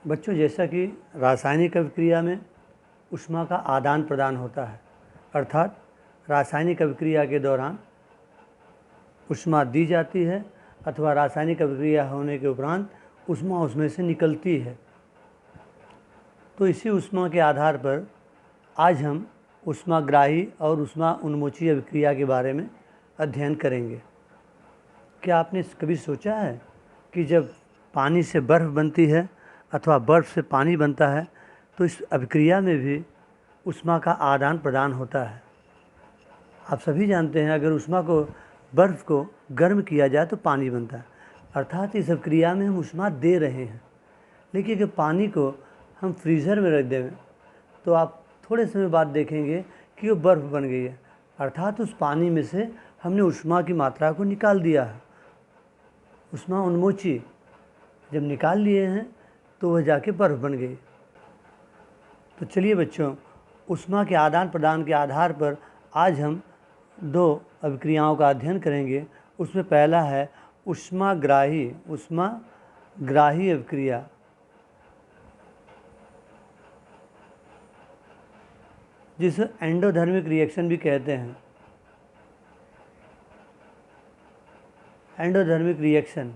बच्चों, जैसा कि रासायनिक अभिक्रिया में ऊष्मा का आदान प्रदान होता है, अर्थात रासायनिक अभिक्रिया के दौरान ऊष्मा दी जाती है अथवा रासायनिक अभिक्रिया होने के उपरांत ऊष्मा उसमें से निकलती है। तो इसी ऊष्मा के आधार पर आज हम ऊष्माग्राही और ऊष्मा उन्मोची अभिक्रिया के बारे में अध्ययन करेंगे। क्या आपने कभी सोचा है कि जब पानी से बर्फ़ बनती है अथवा बर्फ़ से पानी बनता है तो इस अभिक्रिया में भी ऊष्मा का आदान प्रदान होता है। आप सभी जानते हैं, अगर बर्फ़ को गर्म किया जाए तो पानी बनता है, अर्थात इस अभिक्रिया में हम ऊष्मा दे रहे हैं। लेकिन अगर पानी को हम फ्रीज़र में रख दें तो आप थोड़े समय बाद देखेंगे कि वो बर्फ़ बन गई है, अर्थात उस पानी में से हमने ऊष्मा की मात्रा को निकाल दिया है। ऊष्मा उन्मोची जब निकाल लिए हैं तो वह जाके बर्फ़ बन गई। तो चलिए बच्चों, ऊष्मा के आदान प्रदान के आधार पर आज हम दो अभिक्रियाओं का अध्ययन करेंगे। उसमें पहला है ऊष्माग्राही अभिक्रिया। जिसे एंडोधर्मिक रिएक्शन भी कहते हैं। एंडोधर्मिक रिएक्शन,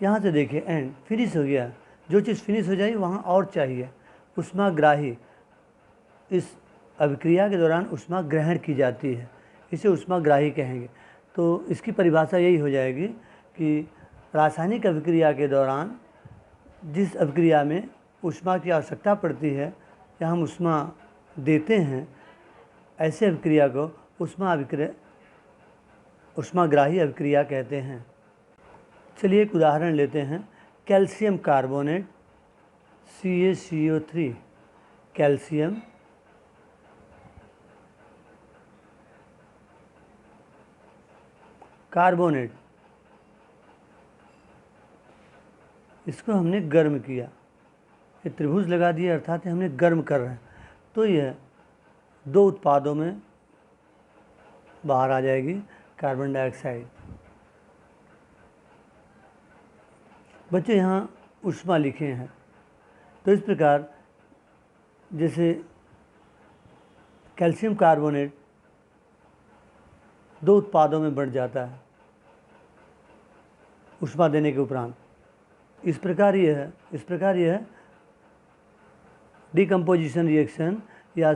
यहाँ से देखिए, एंड फिनिश हो गया। जो चीज़ फिनिश हो जाए वहाँ और चाहिए। ऊष्माग्राही, इस अभिक्रिया के दौरान ऊष्मा ग्रहण की जाती है, इसे ऊष्माग्राही कहेंगे। तो इसकी परिभाषा यही हो जाएगी कि रासायनिक अभिक्रिया के दौरान जिस अभिक्रिया में ऊष्मा की आवश्यकता पड़ती है या हम ऊष्मा देते हैं, ऐसे अभिक्रिया को ऊष्माग्राही अभिक्रिया कहते हैं। चलिए एक उदाहरण लेते हैं। Calcium carbonate CaCO3, calcium carbonate, इसको हमने गर्म किया, ये त्रिभुज लगा दिया, अर्थात हमने गर्म कर रहे हैं। तो यह दो उत्पादों में बाहर आ जाएगी, कार्बन डाइऑक्साइड। बच्चे यहाँ ऊष्मा लिखे हैं, तो इस प्रकार जैसे कैल्शियम कार्बोनेट दो उत्पादों में बढ़ जाता है ऊष्मा देने के उपरांत। इस प्रकार यह डिकम्पोजिशन रिएक्शन या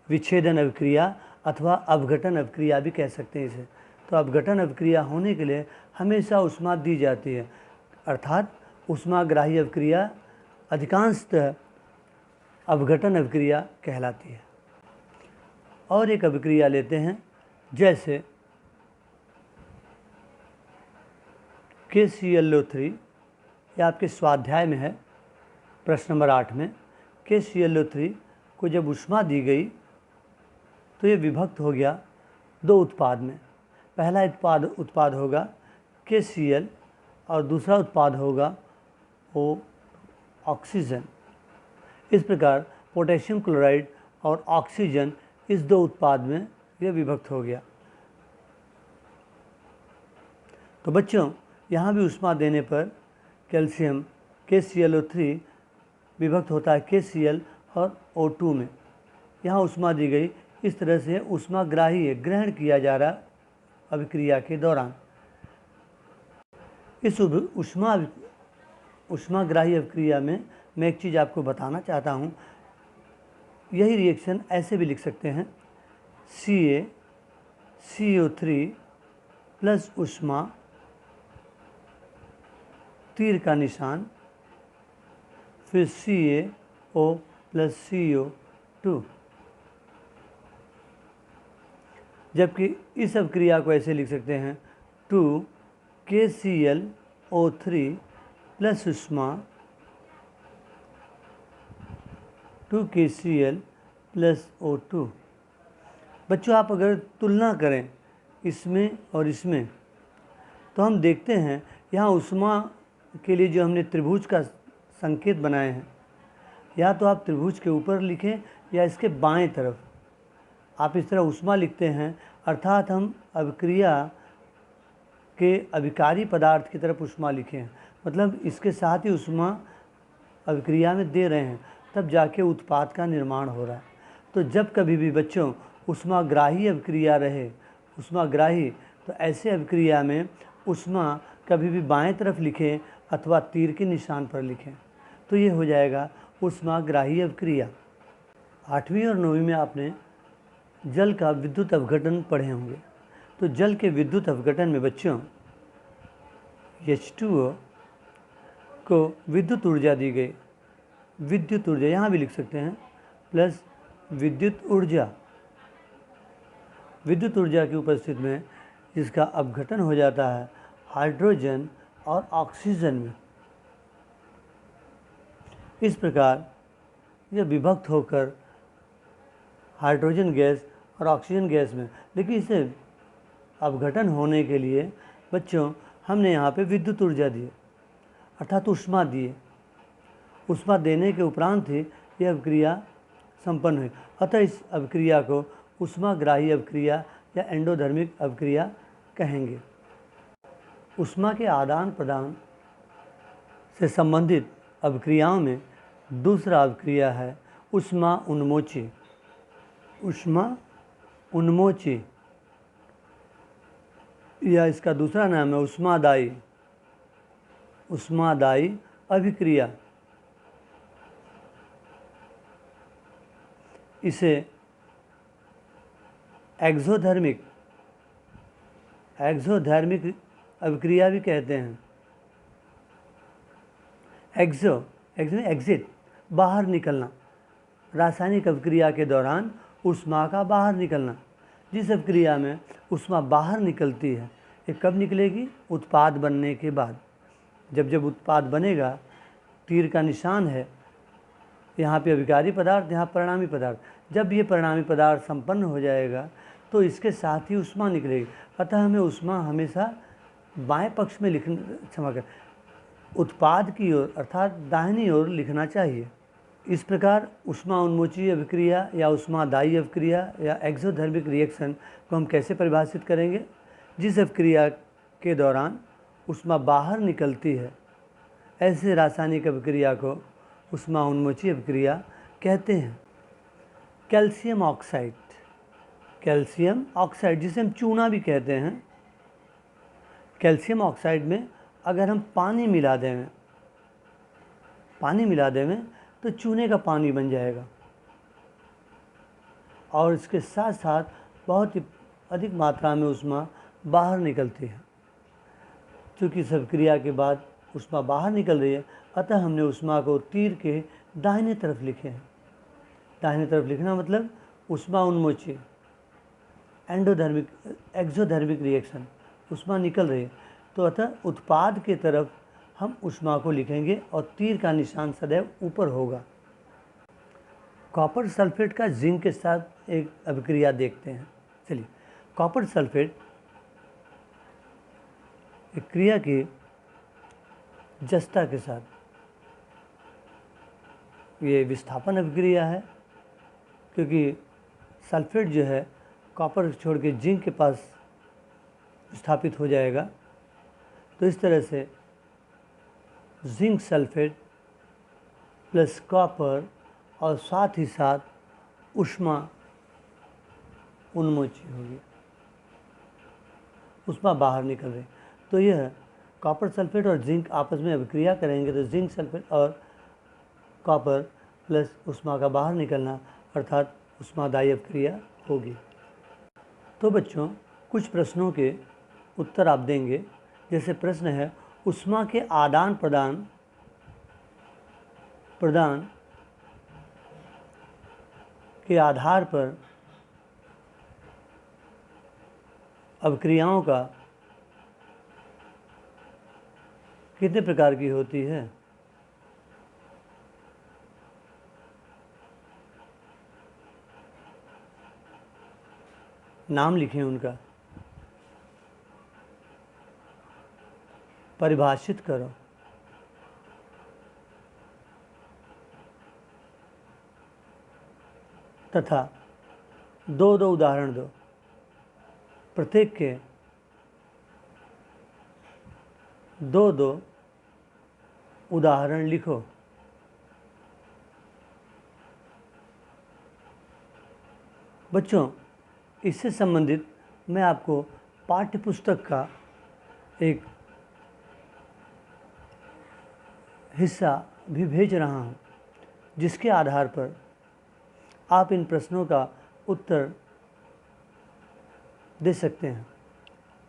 विच्छेदन अभिक्रिया अथवा अपघटन अभिक्रिया भी कह सकते हैं इसे। तो अपघटन अभिक्रिया होने के लिए हमेशा ऊष्मा दी जाती है, अर्थात ऊष्माग्राही अभिक्रिया अधिकांशतः अपघटन अभिक्रिया कहलाती है। और एक अभिक्रिया लेते हैं, जैसे KClO3, यह आपके स्वाध्याय में है, प्रश्न नंबर 8 में। KClO3 को जब ऊष्मा दी गई तो ये विभक्त हो गया दो उत्पाद में। पहला उत्पाद होगा KCl और दूसरा उत्पाद होगा ऑक्सीजन। इस प्रकार पोटेशियम क्लोराइड और ऑक्सीजन, इस दो उत्पाद में यह विभक्त हो गया। तो बच्चों, यहाँ भी ऊष्मा देने पर कैल्शियम KClO3 विभक्त होता है KCl और O2 में। यहाँ ऊष्मा दी गई, इस तरह से ऊष्माग्राही है, ग्रहण किया जा रहा अभिक्रिया के दौरान। इस ऊष्माग्राही अभिक्रिया में मैं एक चीज़ आपको बताना चाहता हूँ। यही रिएक्शन ऐसे भी लिख सकते हैं, CaCO3 प्लस ऊष्मा, तीर का निशान, फिर CaO प्लस CO2। जबकि इस अभिक्रिया को ऐसे लिख सकते हैं, 2KClO3 प्लस ऊष्मा, 2KCl प्लस O2। बच्चों, आप अगर तुलना करें इसमें और इसमें तो हम देखते हैं यहाँ ऊष्मा के लिए जो हमने त्रिभुज का संकेत बनाए हैं, या तो आप त्रिभुज के ऊपर लिखें या इसके बाएं तरफ आप इस तरह ऊष्मा लिखते हैं, अर्थात हम अभिक्रिया के अभिकारी पदार्थ की तरफ ऊष्मा लिखे हैं, मतलब इसके साथ ही ऊष्मा अभिक्रिया में दे रहे हैं, तब जाके उत्पाद का निर्माण हो रहा है। तो जब कभी भी बच्चों ऊष्माग्राही अभिक्रिया रहे, ऊष्माग्राही, तो ऐसे अभिक्रिया में ऊष्मा कभी भी बाएं तरफ लिखें अथवा तीर के निशान पर लिखें, तो ये हो जाएगा ऊष्माग्राही अभिक्रिया। 8वीं और 9वीं में आपने जल का विद्युत अपघटन पढ़े होंगे। तो जल के विद्युत अपघटन में बच्चों H2O को विद्युत ऊर्जा दी गई, विद्युत ऊर्जा यहाँ भी लिख सकते हैं, प्लस विद्युत ऊर्जा, विद्युत ऊर्जा की उपस्थिति में जिसका अपघटन हो जाता है हाइड्रोजन और ऑक्सीजन में। इस प्रकार यह विभक्त होकर हाइड्रोजन गैस और ऑक्सीजन गैस में, लेकिन इसे अपघटन होने के लिए बच्चों हमने यहाँ पे विद्युत ऊर्जा दी, अर्थात ऊष्मा दिए। ऊष्मा देने के उपरांत ही यह अभिक्रिया संपन्न हुई, अतः इस अभिक्रिया को ऊष्माग्राही अभिक्रिया या एंडोधर्मिक अभिक्रिया कहेंगे। ऊष्मा के आदान प्रदान से संबंधित अभिक्रियाओं में दूसरा अभिक्रिया है ऊष्मा उन्मोची। ऊष्मा उन्मोची या इसका दूसरा नाम है ऊष्मादायी, ऊष्मादायी अभिक्रिया। इसे एक्सोधर्मिक अभिक्रिया भी कहते हैं। एग्जिट, बाहर निकलना, रासायनिक अभिक्रिया के दौरान ऊष्मा का बाहर निकलना। जिस अभिक्रिया में ऊष्मा बाहर निकलती है, ये कब निकलेगी? उत्पाद बनने के बाद। जब उत्पाद बनेगा, तीर का निशान है, यहाँ पे अभिकारी पदार्थ, यहाँ परिणामी पदार्थ। जब ये परिणामी पदार्थ संपन्न हो जाएगा तो इसके साथ ही ऊष्मा निकलेगी। अतः हमें ऊष्मा हमेशा बाएं पक्ष में उत्पाद की ओर अर्थात दाहिनी ओर लिखना चाहिए। इस प्रकार ऊष्मा उन्मोची अभिक्रिया या ऊष्मादायी अभिक्रिया या एक्सोथर्मिक रिएक्शन को हम कैसे परिभाषित करेंगे? जिस अभिक्रिया के दौरान ऊष्मा बाहर निकलती है, ऐसे रासायनिक अभिक्रिया को ऊष्मा उन्मोची अभिक्रिया कहते हैं। कैल्शियम ऑक्साइड, जिसे हम चूना भी कहते हैं, कैल्शियम ऑक्साइड में अगर हम पानी मिला देवें तो चूने का पानी बन जाएगा और इसके साथ साथ बहुत ही अधिक मात्रा में ऊष्मा बाहर निकलती है। क्योंकि इस अभिक्रिया के बाद ऊष्मा बाहर निकल रही है, अतः हमने ऊष्मा को तीर के दाहिने तरफ लिखे हैं। दाहिने तरफ लिखना मतलब ऊष्मा उन्मोची, एक्सोधर्मिक रिएक्शन, ऊष्मा निकल रही है, तो अतः उत्पाद के तरफ हम ऊष्मा को लिखेंगे और तीर का निशान सदैव ऊपर होगा। कॉपर सल्फेट का जिंक के साथ एक अभिक्रिया देखते हैं। चलिए, कॉपर सल्फेट एक क्रिया की जस्ता के साथ, ये विस्थापन अभिक्रिया है, क्योंकि सल्फेट जो है कॉपर छोड़ के जिंक के पास विस्थापित हो जाएगा। तो इस तरह से जिंक सल्फेट प्लस कॉपर और साथ ही साथ ऊष्मा उन्मोची होगी, ऊष्मा बाहर निकल रही। तो यह कॉपर सल्फेट और जिंक आपस में अभिक्रिया करेंगे तो जिंक सल्फेट और कॉपर प्लस ऊष्मा का बाहर निकलना अर्थात ऊष्मादायी अभिक्रिया होगी। तो बच्चों, कुछ प्रश्नों के उत्तर आप देंगे। जैसे प्रश्न है, ऊष्मा के आदान प्रदान के आधार पर अभिक्रियाओं का कितने प्रकार की होती है? नाम लिखें उनका, परिभाषित करो। तथा दो उदाहरण दो, प्रत्येक के दो उदाहरण लिखो। बच्चों, इससे संबंधित मैं आपको पाठ्य पुस्तक का एक हिस्सा भी भेज रहा हूँ, जिसके आधार पर आप इन प्रश्नों का उत्तर दे सकते हैं।